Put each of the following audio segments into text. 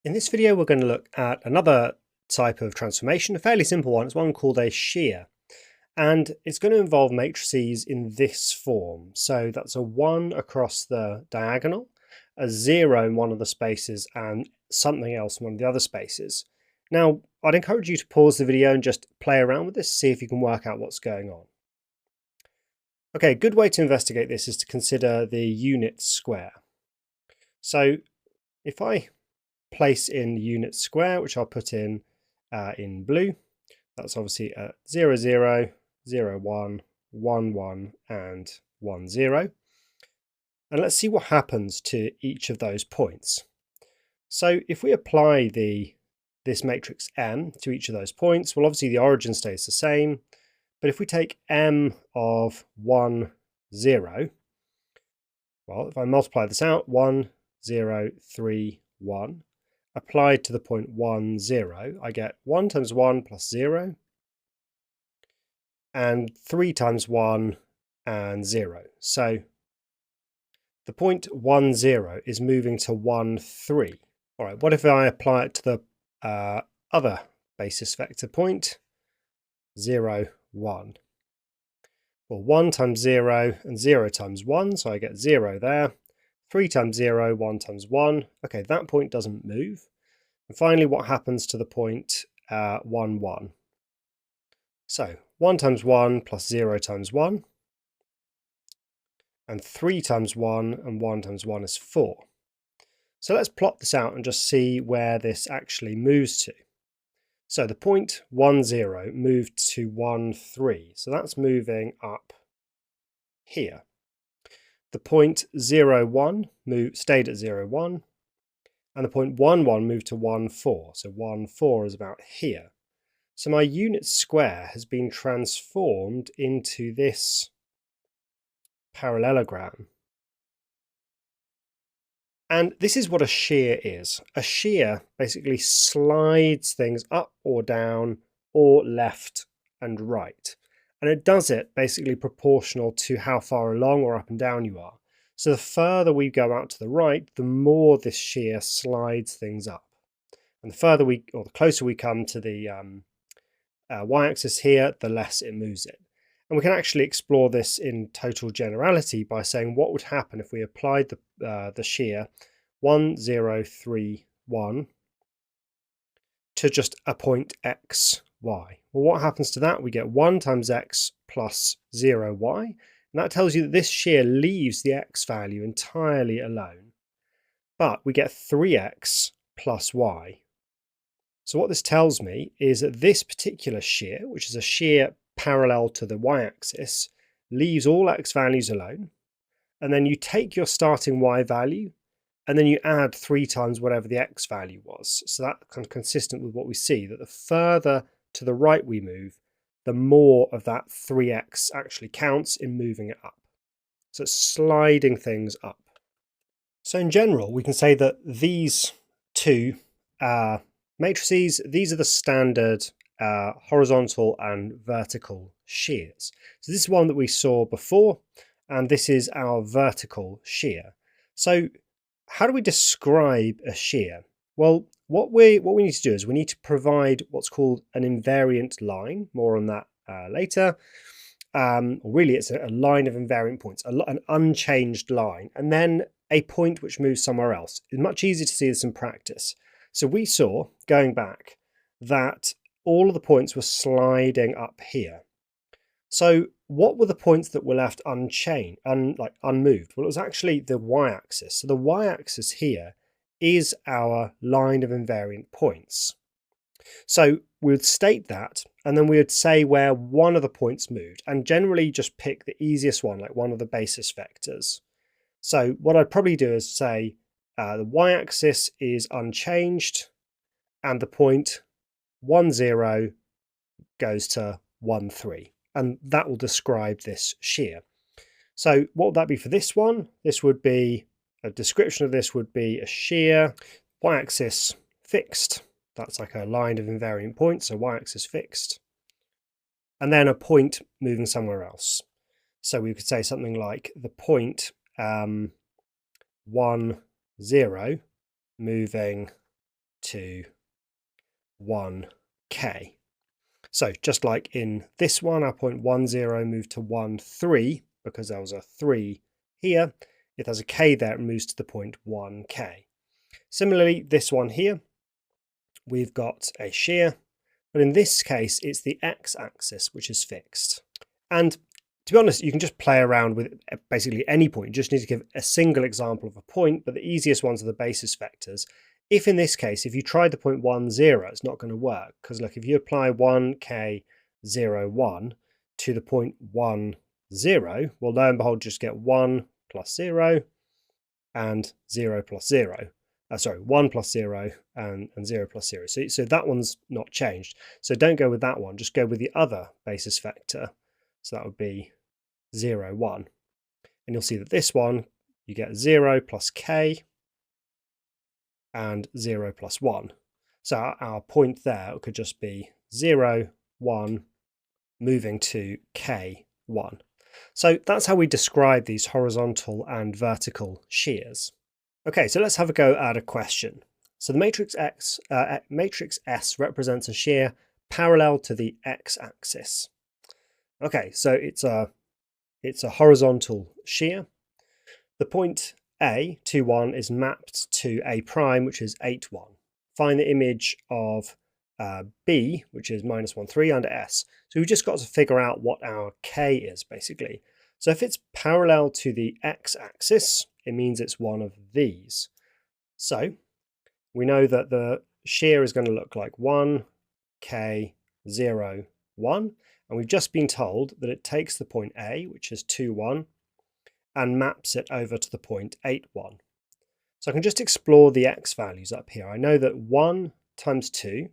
In this video, we're going to look at another type of transformation, a fairly simple one. It's one called a shear. And it's going to involve matrices in this form. So that's a 1 across the diagonal, a 0 in one of the spaces, and something else in one of the other spaces. Now, I'd encourage you to pause the video and just play around with this, see if you can work out what's going on. Okay, a good way to investigate this is to consider the unit square. So if I place in the unit square, which I'll put in blue, that's obviously 0, 0, 0, 1, 1, 1, and 1, 0. And let's see what happens to each of those points. So if we apply this matrix M to each of those points, well, obviously the origin stays the same. But if we take M of 1, 0, well, if I multiply this out, 1, 0, 3, 1, applied to the point 1, 0, I get 1 times 1 plus 0, and 3 times 1 and 0. So the point 1, 0 is moving to 1, 3. All right, what if I apply it to the other basis vector point, 0, 1? Well, 1 times 0 and 0 times 1, so I get 0 there. 3 times 0, 1 times 1. Okay, that point doesn't move. And finally, what happens to the point 1, 1? So 1 times 1 plus 0 times 1. And 3 times 1 and 1 times 1 is 4. So let's plot this out and just see where this actually moves to. So the point 1, 0 moved to 1, 3. So that's moving up here. The point 0, 1 stayed at 0, 1. And the point 1, 1 moved to 1, 4. So 1, 4 is about here. So my unit square has been transformed into this parallelogram. And this is what a shear is. A shear basically slides things up or down or left and right. And it does it basically proportional to how far along or up and down you are. So the further we go out to the right, the more this shear slides things up. And the closer we come to the y-axis here, the less it moves it. And we can actually explore this in total generality by saying what would happen if we applied the shear 1, 0, 3, 1 to just a point x, y. Well, what happens to that? We get 1 times x plus 0, y. And that tells you that this shear leaves the x value entirely alone. But we get 3x plus y. So what this tells me is that this particular shear, which is a shear parallel to the y-axis, leaves all x values alone. And then you take your starting y value, and then you add 3 times whatever the x value was. So that's kind of consistent with what we see, that the further to the right we move, the more of that 3x actually counts in moving it up. So it's sliding things up. So in general, we can say that these two matrices, these are the standard horizontal and vertical shears. So this is one that we saw before, and this is our vertical shear. So how do we describe a shear? Well, what we need to do is we need to provide what's called an invariant line. More on that later. Really, it's a line of invariant points, an unchanged line, and then a point which moves somewhere else. It's much easier to see this in practice. So we saw, going back, that all of the points were sliding up here. So what were the points that were left unmoved? Well, it was actually the y-axis. So the y-axis here is our line of invariant points. So we would state that, and then we would say where one of the points moved, and generally just pick the easiest one, like one of the basis vectors. So what I'd probably do is say the y-axis is unchanged, and the point 1, 0 goes to 1, 3. And that will describe this shear. So what would that be for this one? This would be, a description of this would be a shear, y-axis fixed. That's like a line of invariant points, so y-axis fixed. And then a point moving somewhere else. So we could say something like the point 1, 0 moving to 1k. So just like in this one, our point 1, 0 moved to 1, 3, because there was a 3 here. If there's a k there, it moves to the point 1k. Similarly, this one here, we've got a shear, but in this case, it's the x-axis which is fixed. And to be honest, you can just play around with basically any point. You just need to give a single example of a point, but the easiest ones are the basis vectors. If in this case, if you tried the point 1, 0, it's not going to work, because look, if you apply 1k 0, 1 to the point 1, 0, well, lo and behold, just get 1 plus 0 and 0 plus 0. 1 plus 0 and 0 plus 0. So that one's not changed. So don't go with that one, just go with the other basis vector. So that would be 0, 1. And you'll see that this one, you get 0 plus k and 0 plus 1. So our point there could just be 0, 1, moving to k, 1. So that's how we describe these horizontal and vertical shears. Okay, so let's have a go at a question. So the matrix S represents a shear parallel to the x-axis. Okay, so it's a horizontal shear. The point A, 2, 1, is mapped to A prime, which is 8, 1. Find the image of B, which is minus 1, 3, under S. So we've just got to figure out what our K is, basically. So if it's parallel to the x-axis, it means it's one of these. So we know that the shear is going to look like 1, K, 0, 1. And we've just been told that it takes the point A, which is 2, 1, and maps it over to the point 8, 1. So I can just explore the x values up here. I know that 1 times 2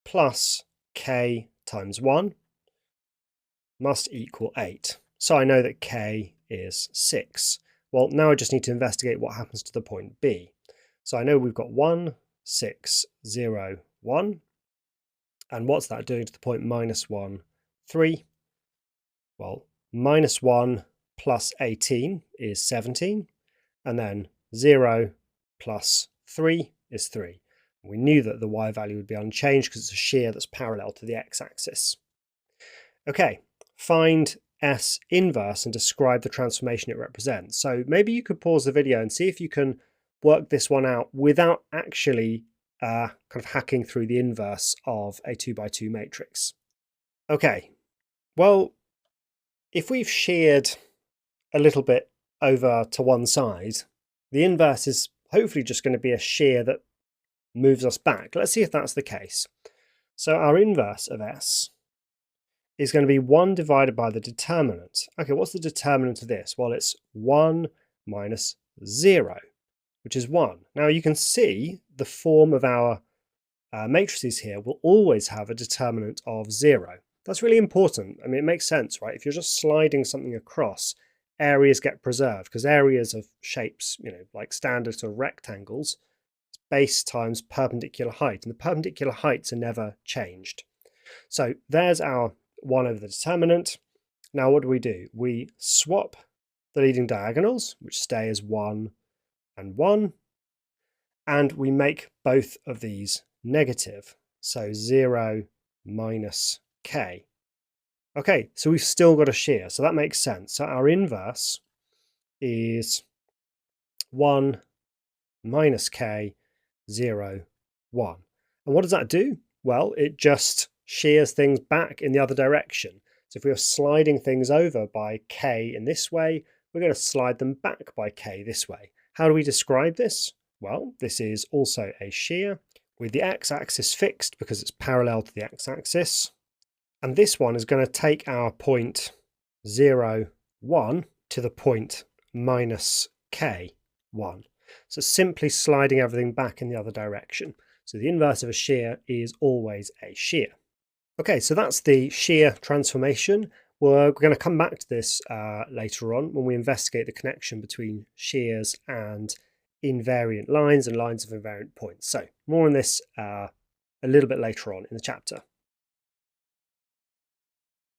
plus k times 1 must equal 8. So I know that k is 6. Well, now I just need to investigate what happens to the point B. So I know we've got 1, 6, 0, 1. And what's that doing to the point minus 1, 3? Well, minus 1 plus 18 is 17. And then 0 plus 3 is 3. We knew that the y value would be unchanged because it's a shear that's parallel to the x-axis. Okay, find S inverse and describe the transformation it represents. So maybe you could pause the video and see if you can work this one out without actually kind of hacking through the inverse of a 2x2 matrix. Okay, well, if we've sheared a little bit over to one side, the inverse is hopefully just going to be a shear that moves us back. Let's see if that's the case. So our inverse of S is going to be 1 divided by the determinant. Okay, what's the determinant of this? Well, it's 1 minus 0, which is 1. Now you can see the form of our matrices here will always have a determinant of 0. That's really important. I mean, it makes sense, right? If you're just sliding something across, areas get preserved because areas of shapes, like standard sort of rectangles, it's base times perpendicular height, and the perpendicular heights are never changed. So there's our 1 over the determinant. Now what do? We swap the leading diagonals, which stay as 1 and 1, and we make both of these negative. So 0 minus k. Okay, so we've still got a shear, so that makes sense. So our inverse is 1 minus k, 0, 1. And what does that do? Well, it just shears things back in the other direction. So if we are sliding things over by k in this way, we're going to slide them back by k this way. How do we describe this? Well, this is also a shear with the x-axis fixed because it's parallel to the x-axis. And this one is going to take our point 0, 1 to the point minus k, 1. So simply sliding everything back in the other direction. So the inverse of a shear is always a shear. Okay, so that's the shear transformation. We're going to come back to this later on when we investigate the connection between shears and invariant lines and lines of invariant points. So more on this a little bit later on in the chapter.